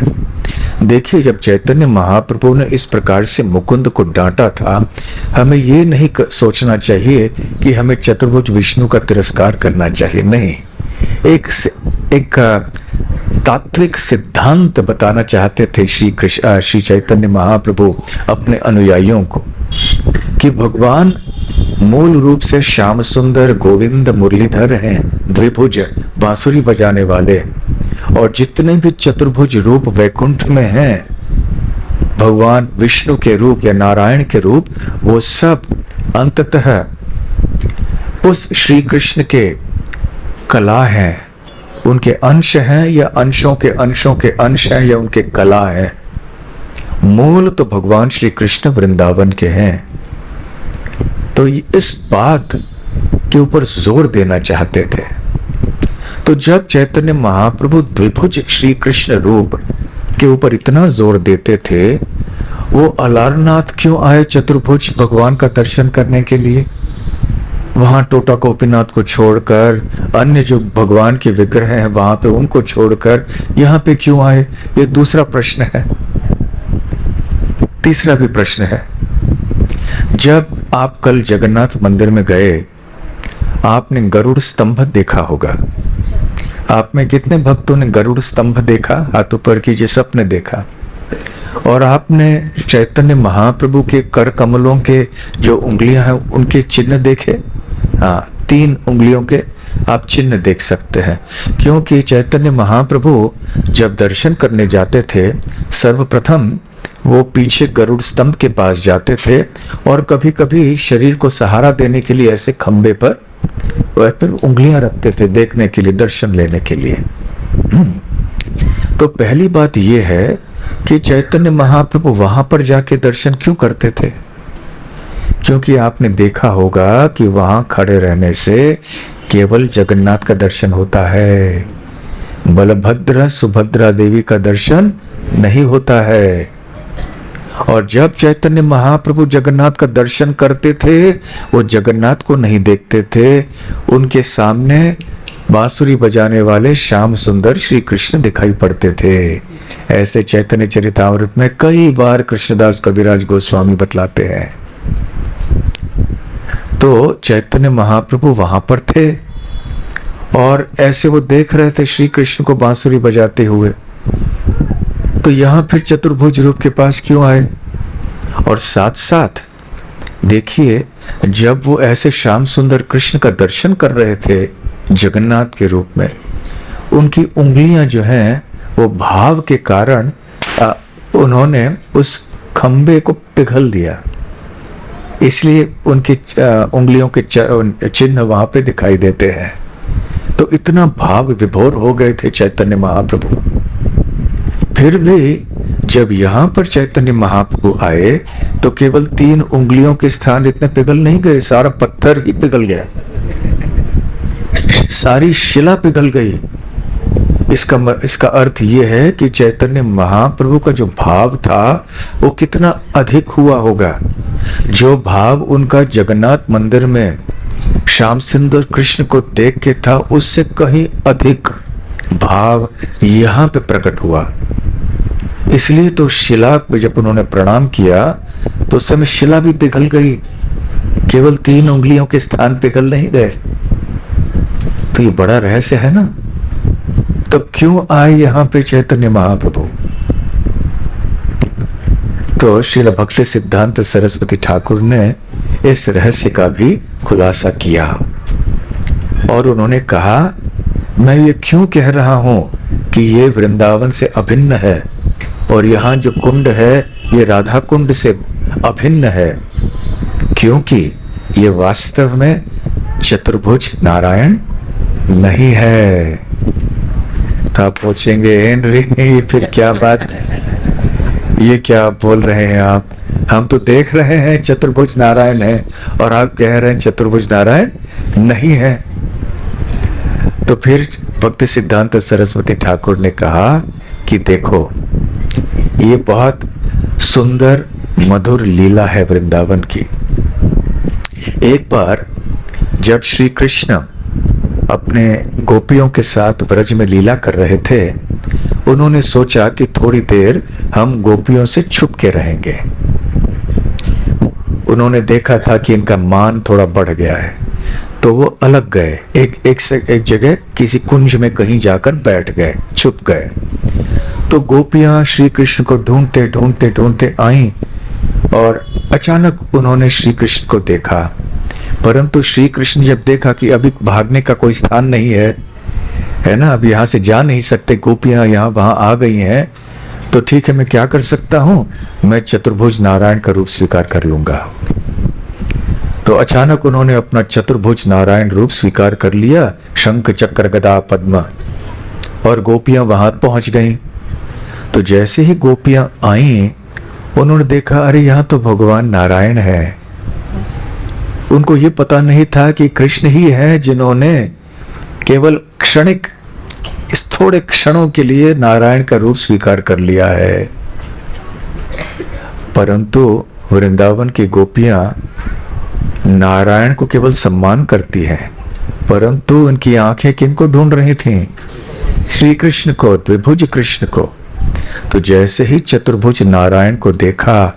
देखिए, जब चैतन्य महाप्रभु ने इस प्रकार से मुकुंद को डांटा था, हमें ये नहीं सोचना चाहिए कि हमें चतुर्भुज विष्णु का तिरस्कार करना चाहिए। नहीं, एक तात्विक सिद्धांत बताना चाहते थे श्री चैतन्य महाप्रभु अपने अनुयायियों को कि भगवान मूल रूप से श्याम सुंदर गोविंद मुरलीधर हैं, द्विभुज बांसुरी बजाने वाले। और जितने भी चतुर्भुज रूप वैकुंठ में हैं, भगवान विष्णु के रूप या नारायण के रूप, वो सब अंततः उस श्री कृष्ण के कला हैं, उनके अंश हैं या अंशों के अंश हैं या उनके कला हैं। मूल तो भगवान श्री कृष्ण वृंदावन के हैं। तो इस बात के ऊपर जोर देना चाहते थे। तो जब चैतन्य महाप्रभु द्विभुज श्री कृष्ण रूप के ऊपर इतना जोर देते थे, वो अलारनाथ क्यों आए चतुर्भुज भगवान का दर्शन करने के लिए? वहां टोटा गोपीनाथ को छोड़कर अन्य जो भगवान के विग्रह हैं वहां पे उनको छोड़कर यहाँ पे क्यों आए? ये दूसरा प्रश्न है। तीसरा भी प्रश्न है, जब आप कल जगन्नाथ मंदिर में गए, आपने गरुड़ स्तंभ देखा होगा। आप में कितने भक्तों ने गरुड़ स्तंभ देखा? हाथ ऊपर कीजिए, सबने देखा। और आपने चैतन्य महाप्रभु के कर कमलों के जो उंगलियां हैं उनके चिन्ह देखे? हाँ, 3 उंगलियों के आप चिन्ह देख सकते हैं, क्योंकि चैतन्य महाप्रभु जब दर्शन करने जाते थे सर्वप्रथम वो पीछे गरुड़ स्तंभ के पास जाते थे और कभी कभी शरीर को सहारा देने के लिए ऐसे खंबे पर उंगलियां रखते थे देखने के लिए, दर्शन लेने के लिए। तो पहली बात यह है कि चैतन्य महाप्रभु वहां पर जाके दर्शन क्यों करते थे? क्योंकि आपने देखा होगा कि वहां खड़े रहने से केवल जगन्नाथ का दर्शन होता है, बलभद्र सुभद्रा देवी का दर्शन नहीं होता है। और जब चैतन्य महाप्रभु जगन्नाथ का दर्शन करते थे वो जगन्नाथ को नहीं देखते थे, उनके सामने बांसुरी बजाने वाले श्याम सुंदर श्री कृष्ण दिखाई पड़ते थे। ऐसे चैतन्य चरितामृत में कई बार कृष्णदास कविराज गोस्वामी बतलाते हैं। तो चैतन्य महाप्रभु वहां पर थे और ऐसे वो देख रहे थे श्री कृष्ण को बांसुरी बजाते हुए, तो यहां फिर चतुर्भुज रूप के पास क्यों आए? और साथ साथ देखिए, जब वो ऐसे श्याम सुंदर कृष्ण का दर्शन कर रहे थे जगन्नाथ के रूप में, उनकी उंगलियां जो हैं वो भाव के कारण उन्होंने उस खंबे को पिघल दिया, इसलिए उनकी उंगलियों के चिन्ह वहां पे दिखाई देते हैं। तो इतना भाव विभोर हो गए थे चैतन्य महाप्रभु। फिर भी जब यहाँ पर चैतन्य महाप्रभु आए तो केवल 3 उंगलियों के स्थान इतने पिघल नहीं गए, सारा पत्थर ही पिघल गया, सारी शिला पिघल गई। इसका अर्थ यह है कि चैतन्य महाप्रभु का जो भाव था वो कितना अधिक हुआ होगा। जो भाव उनका जगन्नाथ मंदिर में श्याम सुंदर कृष्ण को देख के था, उससे कहीं अधिक भाव यहाँ पे प्रकट हुआ। इसलिए तो शिला पे जब उन्होंने प्रणाम किया तो उस समय शिला भी पिघल गई, केवल 3 उंगलियों के स्थान पिघल नहीं गए। तो ये बड़ा रहस्य है ना। तो क्यों आए यहाँ पे चैतन्य महाप्रभु? तो श्रील भक्ति सिद्धांत सरस्वती ठाकुर ने इस रहस्य का भी खुलासा किया और उन्होंने कहा, मैं ये क्यों कह रहा हूं कि ये वृंदावन से अभिन्न है और यहाँ जो कुंड है ये राधा कुंड से अभिन्न है, क्योंकि ये वास्तव में चतुर्भुज नारायण नहीं है। तो आप पूछेंगे, हेनरी फिर क्या बात, ये क्या बोल रहे हैं आप? हम तो देख रहे हैं चतुर्भुज नारायण है और आप कह रहे हैं चतुर्भुज नारायण नहीं है। तो फिर भक्ति सिद्धांत सरस्वती ठाकुर ने कहा कि देखो, ये बहुत सुंदर मधुर लीला है वृंदावन की। एक बार जब श्री कृष्ण अपने गोपियों के साथ ब्रज में लीला कर रहे थे, उन्होंने सोचा कि थोड़ी देर हम गोपियों से छुप के रहेंगे। उन्होंने देखा था कि इनका मान थोड़ा बढ़ गया है, तो वो अलग गए, एक जगह किसी कुंज में कहीं जाकर बैठ गए, छुप गए। तो गोपियां श्री कृष्ण को ढूंढते ढूंढते ढूंढते आईं और अचानक उन्होंने श्री कृष्ण को देखा। परंतु श्री कृष्ण जब देखा कि अभी भागने का कोई स्थान नहीं है ना, अब यहाँ से जा नहीं सकते, गोपियां यहाँ वहां आ गई हैं, तो ठीक है, मैं क्या कर सकता हूं, मैं चतुर्भुज नारायण का रूप स्वीकार कर लूंगा। तो अचानक उन्होंने अपना चतुर्भुज नारायण रूप स्वीकार कर लिया, शंख चक्र गदा पद्म, और गोपियां वहां पहुंच गईं। तो जैसे ही गोपियां आईं, उन्होंने देखा, अरे यहाँ तो भगवान नारायण है। उनको ये पता नहीं था कि कृष्ण ही है जिन्होंने केवल क्षणिक, इस थोड़े क्षणों के लिए नारायण का रूप स्वीकार कर लिया है। परंतु वृंदावन की गोपियां नारायण को केवल सम्मान करती हैं, परंतु उनकी आंखें किनको ढूंढ रही थीं? श्री कृष्ण को, द्विभुज कृष्ण को। तो जैसे ही चतुर्भुज नारायण को देखा,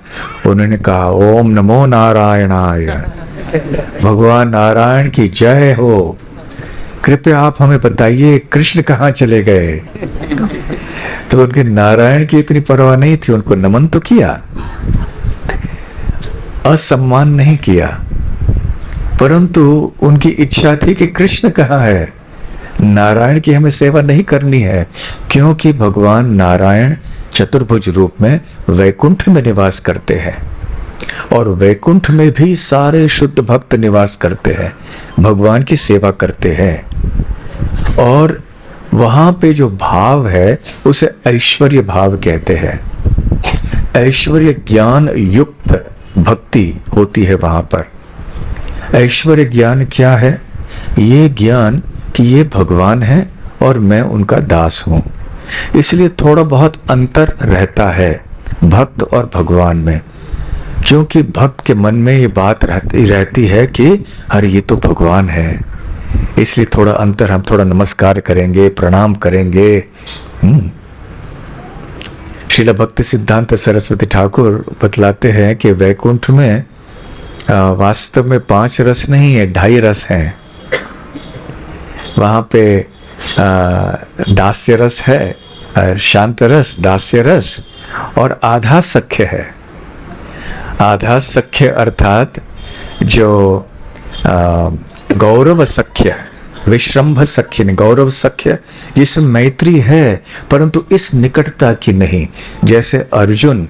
उन्होंने कहा, ओम नमो नारायणाय, भगवान नारायण की जय हो। कृपया आप हमें बताइए कृष्ण कहाँ चले गए? तो उनके नारायण की इतनी परवाह नहीं थी, उनको नमन तो किया, असम्मान नहीं किया। परंतु उनकी इच्छा थी कि कृष्ण कहाँ है, नारायण की हमें सेवा नहीं करनी है, क्योंकि भगवान नारायण चतुर्भुज रूप में वैकुंठ में निवास करते हैं और वैकुंठ में भी सारे शुद्ध भक्त निवास करते हैं, भगवान की सेवा करते हैं। और वहां पे जो भाव है उसे ऐश्वर्य भाव कहते हैं। ऐश्वर्य ज्ञान युक्त भक्ति होती है वहां पर। ऐश्वर्य ज्ञान क्या है? ये ज्ञान कि ये भगवान है और मैं उनका दास हूं, इसलिए थोड़ा बहुत अंतर रहता है भक्त और भगवान में, क्योंकि भक्त के मन में ये बात रहती है कि अरे ये तो भगवान है, इसलिए थोड़ा अंतर, हम थोड़ा नमस्कार करेंगे, प्रणाम करेंगे। श्रील भक्ति सिद्धांत सरस्वती ठाकुर बतलाते हैं कि वैकुंठ में वास्तव में 5 रस नहीं है, 2.5 रस हैं। वहाँ पे दास्य रस है, शांत रस, दास्य रस और आधा सख्य है। आधा सख्य अर्थात जो गौरव सख्य, विश्रंभ सख्य नहीं, गौरव सख्य जिसमें मैत्री है परंतु इस निकटता की नहीं। जैसे अर्जुन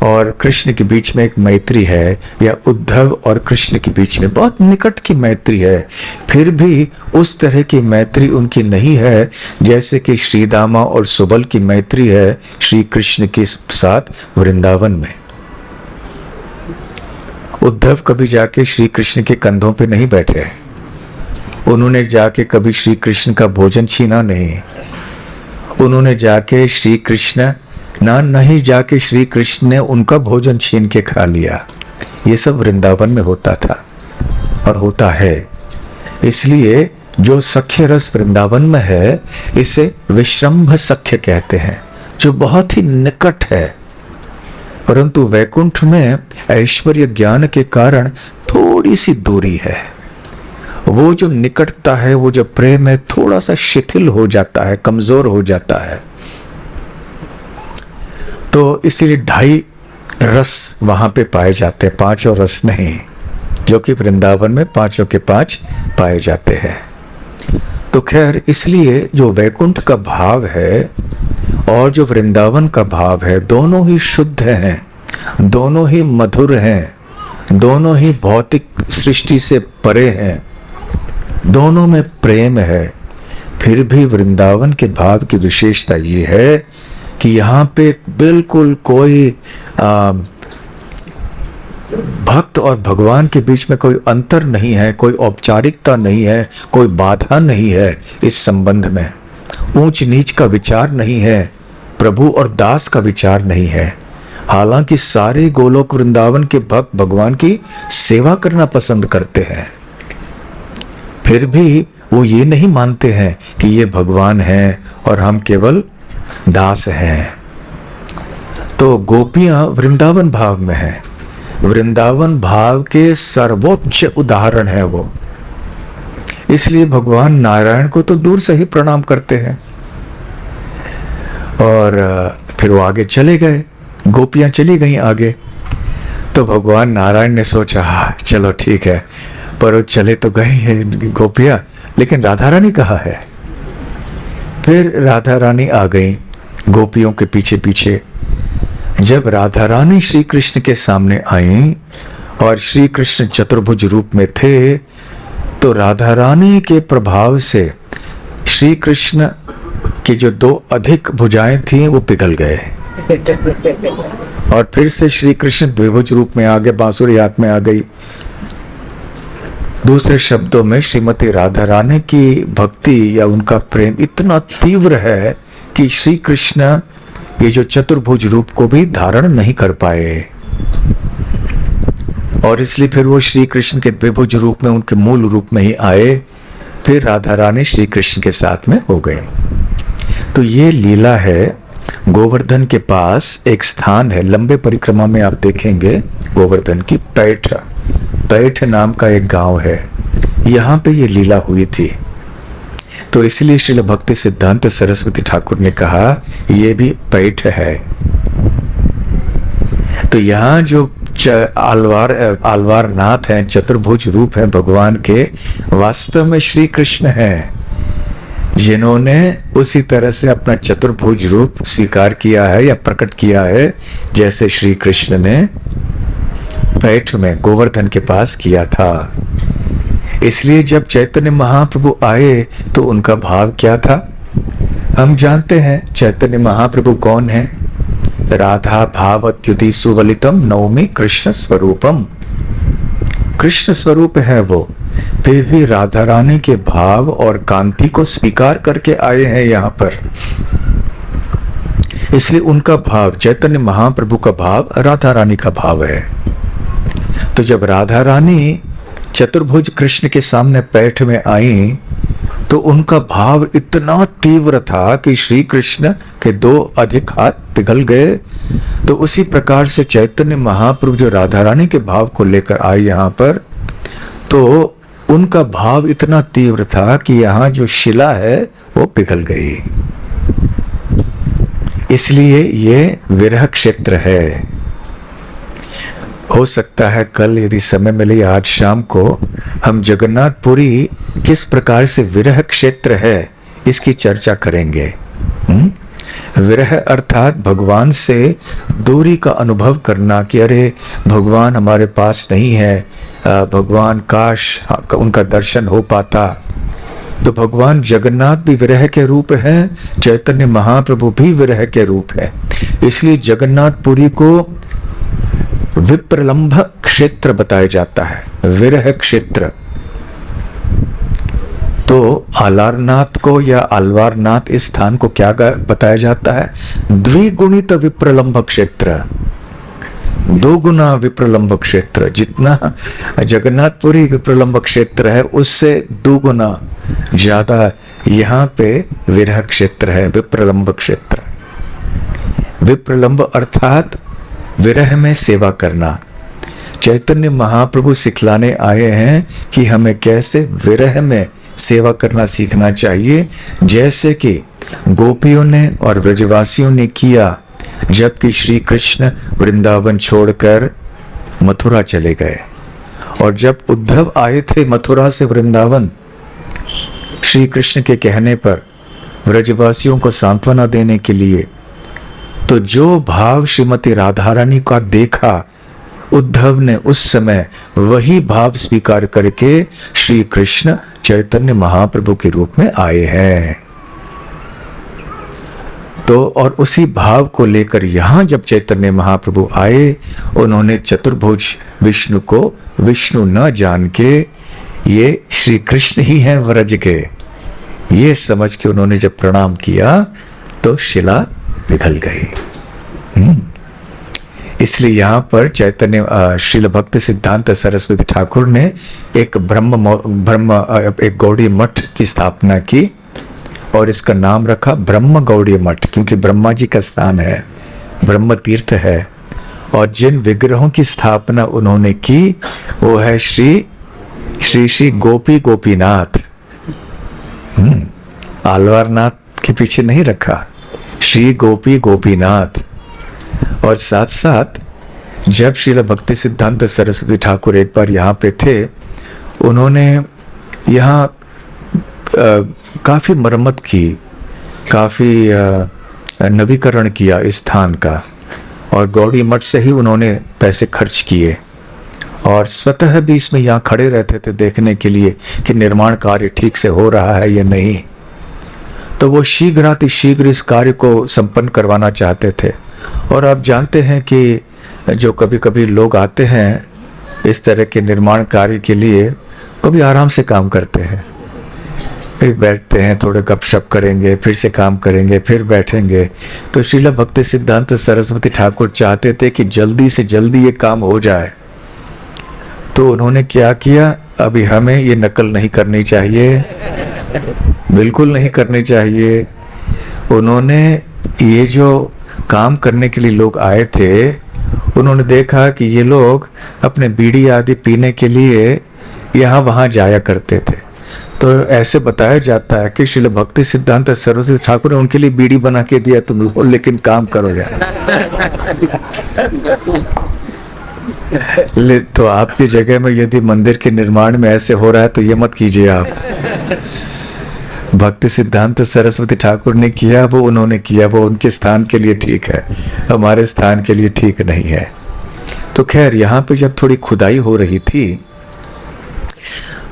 और कृष्ण के बीच में एक मैत्री है, या उद्धव और कृष्ण के बीच में बहुत निकट की मैत्री है, फिर भी उस तरह की मैत्री उनकी नहीं है जैसे कि श्रीदामा और सुबल की मैत्री है श्री कृष्ण के साथ वृंदावन में। उद्धव कभी जाके श्री कृष्ण के कंधों पे नहीं बैठे, उन्होंने जाके कभी श्री कृष्ण का भोजन छीना नहीं, उन्होंने जाके श्री कृष्ण नहीं जाके श्री कृष्ण ने उनका भोजन छीन के खा लिया। ये सब वृंदावन में होता था और होता है। इसलिए जो सख्य रस वृंदावन में है इसे विश्रंभ सख्य कहते हैं, जो बहुत ही निकट है। परंतु वैकुंठ में ऐश्वर्य ज्ञान के कारण थोड़ी सी दूरी है। वो जो निकटता है, वो जो प्रेम है, थोड़ा सा शिथिल हो जाता है, कमजोर हो जाता है। तो इसलिए 2.5 रस वहां पे पाए जाते हैं, 5 रस नहीं, जो कि वृंदावन में 5 के 5 पाए जाते हैं। तो खैर, इसलिए जो वैकुंठ का भाव है और जो वृंदावन का भाव है, दोनों ही शुद्ध हैं, दोनों ही मधुर हैं, दोनों ही भौतिक सृष्टि से परे हैं, दोनों में प्रेम है। फिर भी वृंदावन के भाव की विशेषता ये है कि यहाँ पे बिल्कुल कोई भक्त और भगवान के बीच में कोई अंतर नहीं है, कोई औपचारिकता नहीं है, कोई बाधा नहीं है इस संबंध में। ऊंच नीच का विचार नहीं है, प्रभु और दास का विचार नहीं है। हालांकि सारे गोलोक वृंदावन के भक्त भगवान की सेवा करना पसंद करते हैं, फिर भी वो ये नहीं मानते हैं कि ये भगवान है और हम केवल दास हैं। तो गोपियां वृंदावन भाव में हैं, वृंदावन भाव के सर्वोच्च उदाहरण है वो। इसलिए भगवान नारायण को तो दूर से ही प्रणाम करते हैं। और फिर वो आगे चले गए, गोपियां चली गईं आगे। तो भगवान नारायण ने सोचा चलो ठीक है, पर वो चले तो गए हैं गोपियां, लेकिन राधा रानी कहाँ है? फिर राधा रानी आ गई गोपियों के पीछे पीछे। जब राधा रानी श्री कृष्ण के सामने आई और श्री कृष्ण चतुर्भुज रूप में थे, तो राधा रानी के प्रभाव से श्री कृष्ण की जो 2 अधिक भुजाएं थी वो पिघल गए और फिर से श्री कृष्ण द्विभुज रूप में आ गए, बांसुरी हाथ में आ गई। दूसरे शब्दों में श्रीमती राधा रानी की भक्ति या उनका प्रेम इतना तीव्र है कि श्री कृष्ण ये जो चतुर्भुज रूप को भी धारण नहीं कर पाए, और इसलिए फिर वो श्री कृष्ण के द्विभुज रूप में, उनके मूल रूप में ही आए। फिर राधा रानी श्री कृष्ण के साथ में हो गए। तो ये लीला है। गोवर्धन के पास एक स्थान है, लंबे परिक्रमा में आप देखेंगे गोवर्धन की पैठ नाम का एक गांव है, यहाँ पे ये लीला हुई थी। तो इसलिए श्रील भक्ति सिद्धांत सरस्वती ठाकुर ने कहा ये भी पैठ है। तो यहाँ जो आलवार नाथ हैं, चतुर्भुज रूप हैं भगवान के, वास्तव में श्री कृष्ण हैं, जिन्होंने उसी तरह से अपना चतुर्भुज रूप स्वीकार किया है या प्रकट किया है, जैसे श्री कृष्ण ने पैठ में गोवर्धन के पास किया था। इसलिए जब चैतन्य महाप्रभु आए तो उनका भाव क्या था? हम जानते हैं चैतन्य महाप्रभु कौन है। राधा भावत्युति सुवलितम नौमी कृष्ण स्वरूपम, कृष्ण स्वरूप है वो, फिर भी राधा रानी के भाव और कांति को स्वीकार करके आए हैं यहाँ पर। इसलिए उनका भाव, चैतन्य महाप्रभु का भाव राधा रानी का भाव है। तो जब राधा रानी चतुर्भुज कृष्ण के सामने पैठ में आई तो उनका भाव इतना तीव्र था कि श्री कृष्ण के 2 अधिक हाथ पिघल गए। तो उसी प्रकार से चैतन्य महाप्रभु जो राधा रानी के भाव को लेकर आए यहाँ पर, तो उनका भाव इतना तीव्र था कि यहाँ जो शिला है वो पिघल गई। इसलिए ये विरह क्षेत्र है। हो सकता है कल यदि समय मिले, आज शाम को हम जगन्नाथपुरी किस प्रकार से विरह क्षेत्र है इसकी चर्चा करेंगे। विरह अर्थात भगवान से दूरी का अनुभव करना कि अरे भगवान हमारे पास नहीं है, भगवान काश उनका दर्शन हो पाता। तो भगवान जगन्नाथ भी विरह के रूप है, चैतन्य महाप्रभु भी विरह के रूप है। इसलिए जगन्नाथपुरी को विप्रलंभ क्षेत्र बताया जाता है, विरह क्षेत्र। तो आलारनाथ को या आलवारनाथ इस स्थान को क्या बताया जाता है? द्विगुणित विप्रलंभ क्षेत्र, 2 गुना विप्रलंभ क्षेत्र। जितना जगन्नाथपुरी विप्रलंभ क्षेत्र है उससे 2 गुना ज्यादा यहाँ पे विरह क्षेत्र है, विप्रलंभ क्षेत्र। विप्रलंब अर्थात विरह में सेवा करना। चैतन्य महाप्रभु सिखलाने आए हैं कि हमें कैसे विरह में सेवा करना सीखना चाहिए, जैसे कि गोपियों ने और ब्रजवासियों ने किया जबकि श्री कृष्ण वृंदावन छोड़कर मथुरा चले गए। और जब उद्धव आए थे मथुरा से वृंदावन, श्री कृष्ण के कहने पर ब्रजवासियों को सांत्वना देने के लिए, तो जो भाव श्रीमती राधा रानी का देखा, उद्धव ने उस समय वही भाव स्वीकार करके श्री कृष्ण चैतन्य महाप्रभु के रूप में आए हैं। तो और उसी भाव को लेकर यहाँ जब चैतन्य महाप्रभु आए, उन्होंने चतुर्भुज विष्णु को विष्णु न जान के ये श्री कृष्ण ही हैं व्रज के, ये समझ के उन्होंने जब प्रणाम किया तो शिला पिघल गई। इसलिए यहाँ पर चैतन्य श्रील भक्ति सिद्धांत सरस्वती ठाकुर ने एक एक गौड़ी मठ की स्थापना की और इसका नाम रखा ब्रह्म गौड़ी मठ, क्योंकि ब्रह्मा जी का स्थान है, ब्रह्म तीर्थ है। और जिन विग्रहों की स्थापना उन्होंने की वो है श्री गोपी गोपीनाथ। आलवारनाथ के पीछे नहीं रखा, श्री गोपी गोपीनाथ। और साथ साथ जब श्रील भक्ति सिद्धांत सरस्वती ठाकुर एक बार यहाँ पे थे, उन्होंने यहाँ काफ़ी मरम्मत की, काफ़ी नवीकरण किया इस स्थान का, और गौड़ी मठ से ही उन्होंने पैसे खर्च किए और स्वतः भी इसमें यहाँ खड़े रहते थे देखने के लिए कि निर्माण कार्य ठीक से हो रहा है या नहीं। तो वो शीघ्र इस कार्य को संपन्न करवाना चाहते थे। और आप जानते हैं कि जो कभी कभी लोग आते हैं इस तरह के निर्माण कार्य के लिए, कभी आराम से काम करते हैं, फिर बैठते हैं, थोड़े गपशप करेंगे, फिर से काम करेंगे, फिर बैठेंगे। तो श्रील भक्ति सिद्धांत सरस्वती ठाकुर चाहते थे कि जल्दी से जल्दी ये काम हो जाए। तो उन्होंने क्या किया, अभी हमें ये नकल नहीं करनी चाहिए, बिल्कुल नहीं करनी चाहिए। उन्होंने ये जो काम करने के लिए लोग आए थे, उन्होंने देखा कि ये लोग अपने बीड़ी आदि पीने के लिए यहाँ वहाँ जाया करते थे। तो ऐसे बताया जाता है कि श्रील भक्ति सिद्धांत सरस्वती ठाकुर ने उनके लिए बीड़ी बना के दिया, तुम लोग लेकिन काम करो जाए। तो आपकी जगह में यदि मंदिर के निर्माण में ऐसे हो रहा है तो ये मत कीजिए आप। भक्ति सिद्धांत सरस्वती ठाकुर ने किया, वो उन्होंने किया, वो उनके स्थान के लिए ठीक है, हमारे स्थान के लिए ठीक नहीं है। तो खैर, यहाँ पे जब थोड़ी खुदाई हो रही थी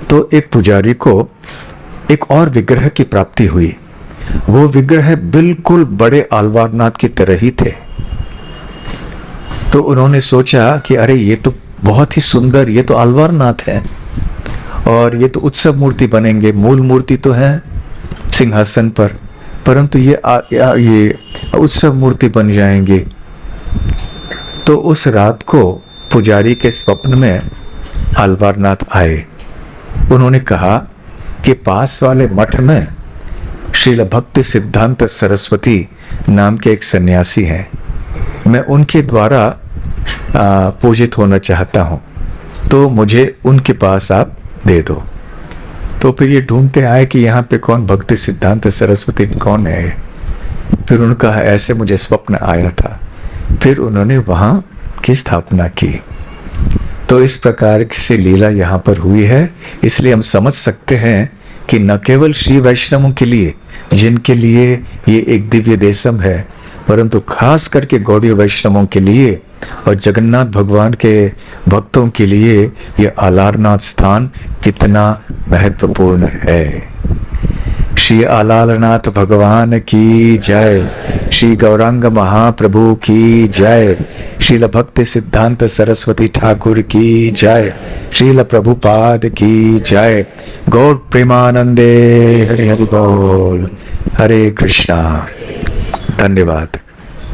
तो एक पुजारी को एक और विग्रह की प्राप्ति हुई। वो विग्रह बिल्कुल बड़े आलवारनाथ की तरह ही थे। तो उन्होंने सोचा कि अरे ये तो बहुत ही सुंदर, ये तो आलवारनाथ है और ये तो उत्सव मूर्ति बनेंगे। मूल मूर्ति तो है सिंहासन पर, परंतु ये उत्सव मूर्ति बन जाएंगे। तो उस रात को पुजारी के स्वप्न में आलवारनाथ आए। उन्होंने कहा कि पास वाले मठ में श्रील भक्ति सिद्धांत सरस्वती नाम के एक सन्यासी हैं, मैं उनके द्वारा पूजित होना चाहता हूँ, तो मुझे उनके पास आप दे दो। तो फिर ये ढूंढते आए कि यहाँ पे कौन भक्ति सिद्धांत सरस्वती कौन है। फिर उनका ऐसे मुझे स्वप्न आया था, फिर उन्होंने वहाँ की स्थापना की। तो इस प्रकार से लीला यहाँ पर हुई है। इसलिए हम समझ सकते हैं कि न केवल श्री वैष्णवों के लिए, जिनके लिए ये एक दिव्य देशम है, परंतु खास करके गौड़ीय वैष्णवों के लिए और जगन्नाथ भगवान के भक्तों के लिए ये आलारनाथ स्थान कितना महत्वपूर्ण है। श्री आलारनाथ भगवान की जय, श्री गौरांग महाप्रभु की जय, श्रील भक्ति सिद्धांत सरस्वती ठाकुर की जय, श्रील प्रभुपाद की जय। गौर प्रेमानंदे हरि हरि बोल। हरे कृष्णा। धन्यवाद।